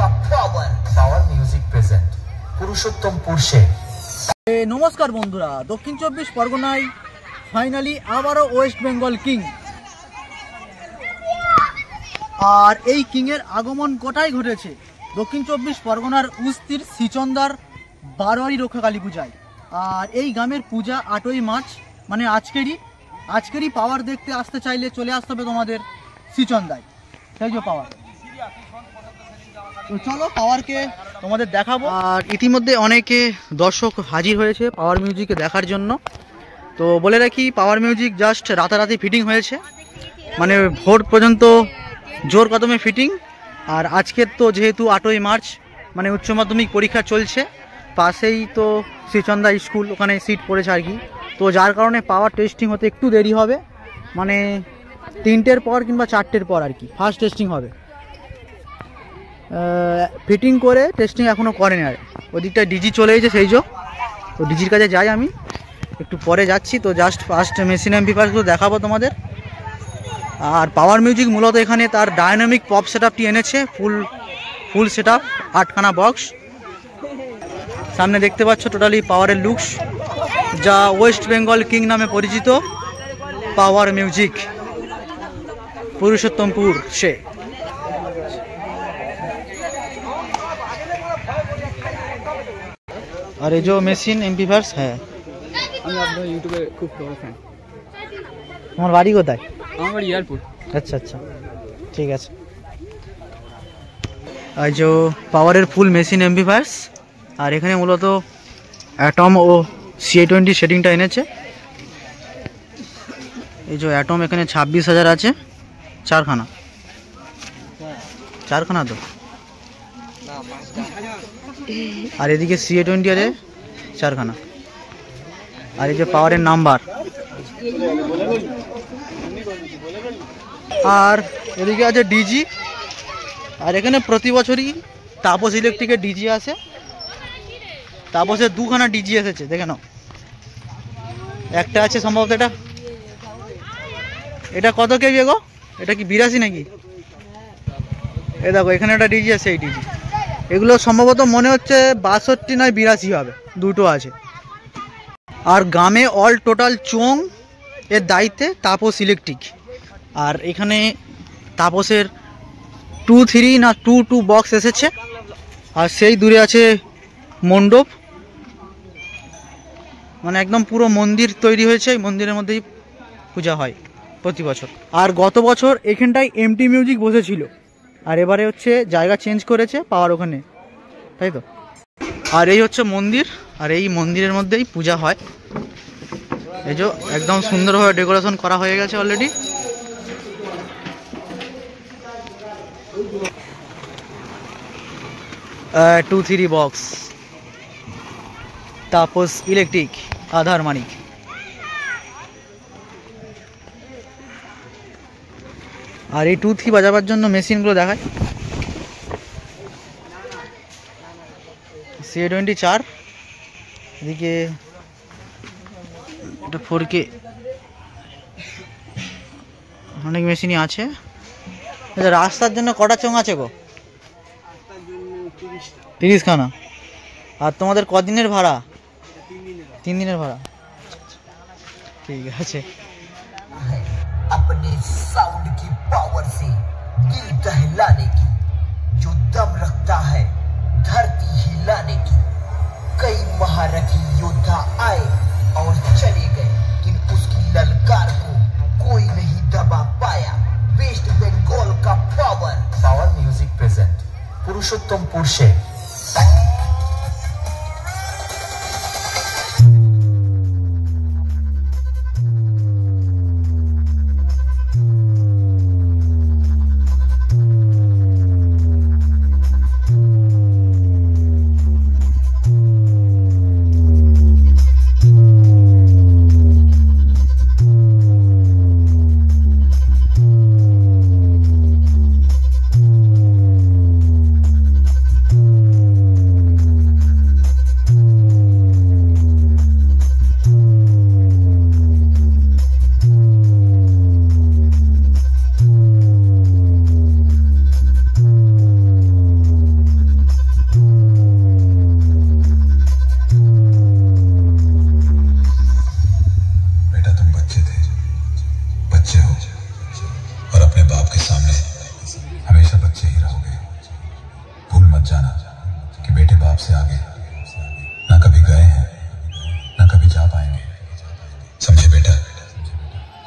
का power power music present Purushottampur से। नमस्कार बंधुरा, दक्षिण 24 परगनाय फाइनाली आबारो वेस्ट बेंगल किंग और এই কিংয়ের আগমন কোটায় ঘটেছে দক্ষিণ 24 পরগনার উস্তির সিচন্দার বারোয়ারি রক্ষা কালী পূজায়। আর এই গ্রামের পূজা 8ই মার্চ, মানে আজকেরই পাওয়ার দেখতে আসতে চাইলে চলে আসতে হবে তোমাদের সিচন্দায়। সেই যে পাওয়ার, তো চলো পাওয়ারকে তোমাদের দেখাবো। আর ইতিমধ্যে অনেকে দর্শক হাজির হয়েছে পাওয়ার মিউজিকে দেখার জন্য। তো বলে রাখি, পাওয়ার মিউজিক জাস্ট রাতারাতি ফিটিং হয়েছে, মানে ভোর পর্যন্ত জোর কদমে ফিটিং। আর আজকের তো যেহেতু 8ই মার্চ, মানে উচ্চ মাধ্যমিক পরীক্ষা চলছে, পাশেই তো শ্রীচন্দা স্কুল, ওখানে সিট পড়েছে আর কি। তো যার কারণে পাওয়ার টেস্টিং হতে একটু দেরি হবে, মানে 3টের পর কিংবা 4টের পর আর কি ফার্স্ট টেস্টিং হবে। ফিটিং করে টেস্টিং এখনও করেনি। আর ওদিকটা ডিজি চলে গেছে, সেই যে তো ডিজির কাছে যাই, আমি একটু পরে যাচ্ছি। তো জাস্ট ফার্স্ট মেশিন এমপ্লিফায়ারগুলো দেখাবো তোমাদের। আর পাওয়ার মিউজিক মূলত এখানে তার ডায়নামিক পপ সেটআপটি এনেছে, ফুল সেটআপ 8খানা বক্স। সামনে দেখতে পাচ্ছ টোটালি পাওয়ারের লুকস, যা ওয়েস্ট বেঙ্গল কিং নামে পরিচিত পাওয়ার মিউজিক पुरुषोत्तमपुर से। और ये जो मेशिन एम्प्लीफायर्स है, আমি আপনার ইউটিউবে খুব বড় ফ্যান। তোমার বাড়ি কোথায়? আমার বাড়ি এয়ারপোর্ট। আচ্ছা আচ্ছা, ঠিক আছে। আর যে পাওয়ারের ফুল মেশিন এম্প্লিফায়ার্স, আর এখানে মূলত অ্যাটম ও CA20 সেটিংটা এনেছে। এই যে অ্যাটম এখানে 26,000 আছে, 4খানা তো। আর এদিকে CA20 আছে 4খানা। আর এই যে পাওয়ারের নাম্বার। আর এদিকে আছে ডিজি। আর এখানে প্রতি বছরই তাপস ইলেকট্রিকের ডিজি আসে। তাপসের 2খানা ডিজি এসেছে, দেখে নাও। একটা আছে সম্ভবত, এটা কত কেজি গো? এটা কি 82 নাকি? এ দেখো এখানে একটা ডিজি আছে, এই ডিজি। এগুলো সম্ভবত মনে হচ্ছে 62 নয় 82 হবে, দুটো আছে। আর গ্রামে অল টোটাল চোং এর দায়িত্বে তাপস ইলেকট্রিক। আর এখানে তাপসের 2-3 না 2 বক্স এসেছে। আর সেই দূরে আছে মণ্ডপ, মানে একদম পুরো মন্দির তৈরি হয়েছে। এই মন্দিরের মধ্যেই পূজা হয় প্রতি বছর। আর গত বছর এখানটায় এমটি মিউজিক বসেছিল, আর এবারে হচ্ছে জায়গা চেঞ্জ করেছে পাওয়ার ওখানে, তাই তো। আর এই হচ্ছে মন্দির, আর এই মন্দিরের মধ্যেই পূজা হয়। এই যে একদম সুন্দরভাবে ডেকোরেশন করা হয়ে গেছে already. Two 3 box Tapas electric আধার মানিক। আর এই 2-3 বাজাবার জন্য মেশিনগুলো দেখায়। CA20 4, এদিকে এটা 4K, অনেক মেশিনই আছে। রাস্তার জন্য কটা চোঙ আছে গো? 30খানা। আর তোমাদের কদিনের ভাড়া? 3 দিনের ভাড়া, ঠিক আছে। अपने साउंड की पावर से दिल दहलाने की, जो दम रखता है धरती हिलाने की। कई महारथी योद्धा आए और चले गए, लेकिन उसकी ललकार को कोई नहीं दबा पाया। वेस्ट बंगाल का power power music present Purushottampur से। जाना कि बेटे बाप से आगे ना कभी गए हैं ना कभी जा पाएंगे। समझे बेटा?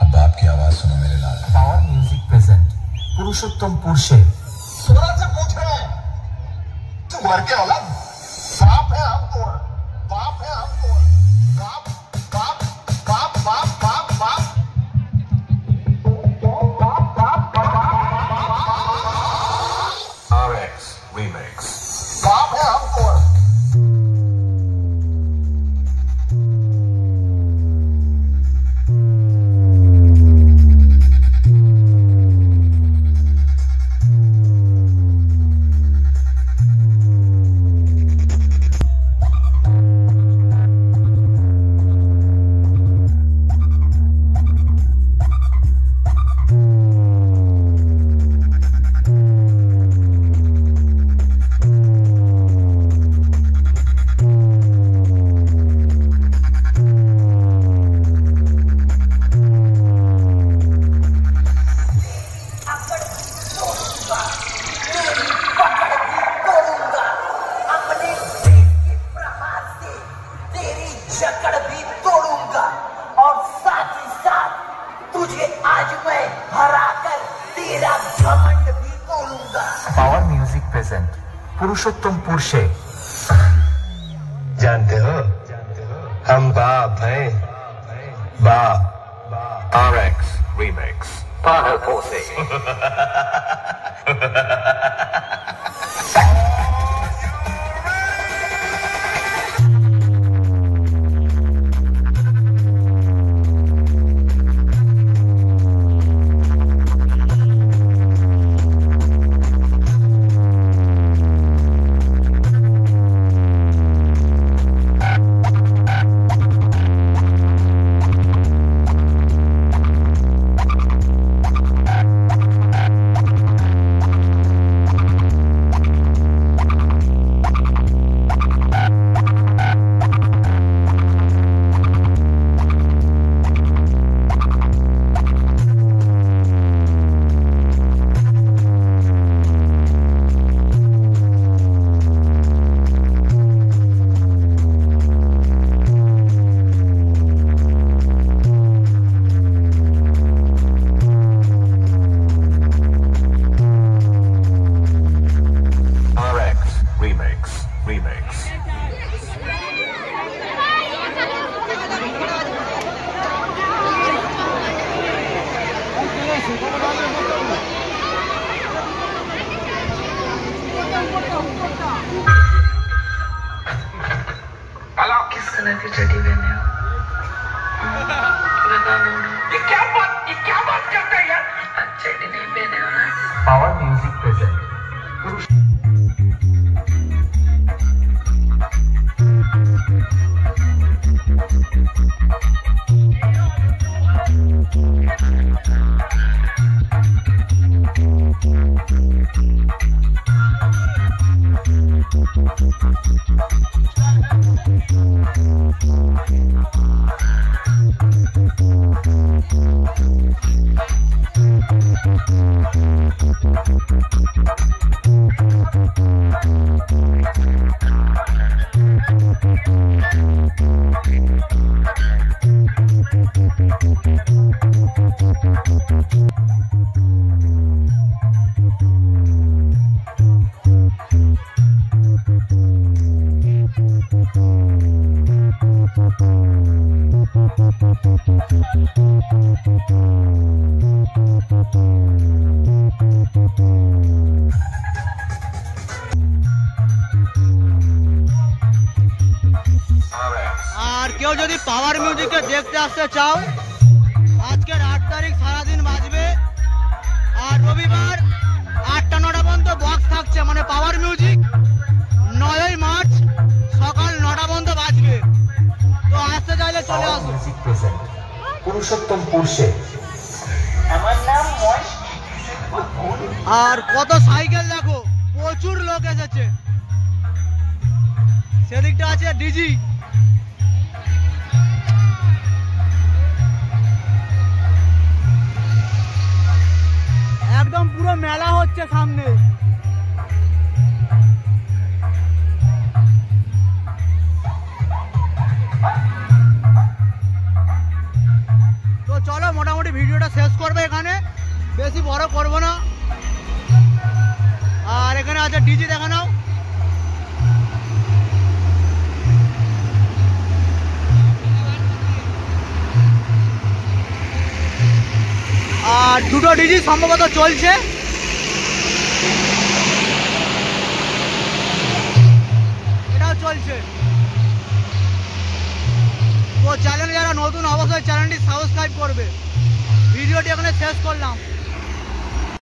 अब बाप की आवाज सुनो मेरे लाल। पावर म्यूजिक प्रेजेंट पुरुषोत्तमपुर से स्वराज से पूछ रहे हैं, तू घर के औलाद, बाप है हम तो, बाप है हम तो, बाप बाप बाप बाप बाप बाप RX Remix। बाप है हम तो। जकड़ भी तोड़ूंगा और साथ ही साथ तुझे आज मैं हराकर तेरा घमंड भी तोड़ूंगा। पावर म्यूजिक प्रेजेंट पुरुषोत्तमपुर से। जानते हो हम बाप हैं, बाप। RX Remix। पागल पोसे। किस कलर की चड्डी पहने हो? ये क्या बात करते हैं यार? चड्डी नहीं पहने हो ना? पावर म्यूजिक प्रेजेंट আর কেউ যদি পাওয়ার মিউজিককে দেখতে আসতে চাও, আজকের 8 তারিখ সারাদিন বাজবে। আর রবিবার 8টা 9টা পর্যন্ত বক্স থাকছে, মানে পাওয়ার মিউজিক 9ই মার্চ সকাল 9টা পর্যন্ত বাজবে। তো আসতে চাইলে চলে আসো। म्यूजिक प्रेजेंट पुरुषोत्तमपुर से। আর কত সাইকেল দেখো, প্রচুর লোক এসেছে। সেদিকটা আছে ডিজি। একদম পুরো মেলা হচ্ছে সামনে। এখানে, বেশি বড় করবো না। আর এখানে আছে ডিজি, দেখা নাও। আর দুটো ডিজি সম্ভবত চলছে। এটাও চলছে। তো চ্যানেলে যারা নতুন অবশ্যই চ্যানেলটি সাবস্ক্রাইব করবে। ভিডিওটি এখানে শেষ করলাম।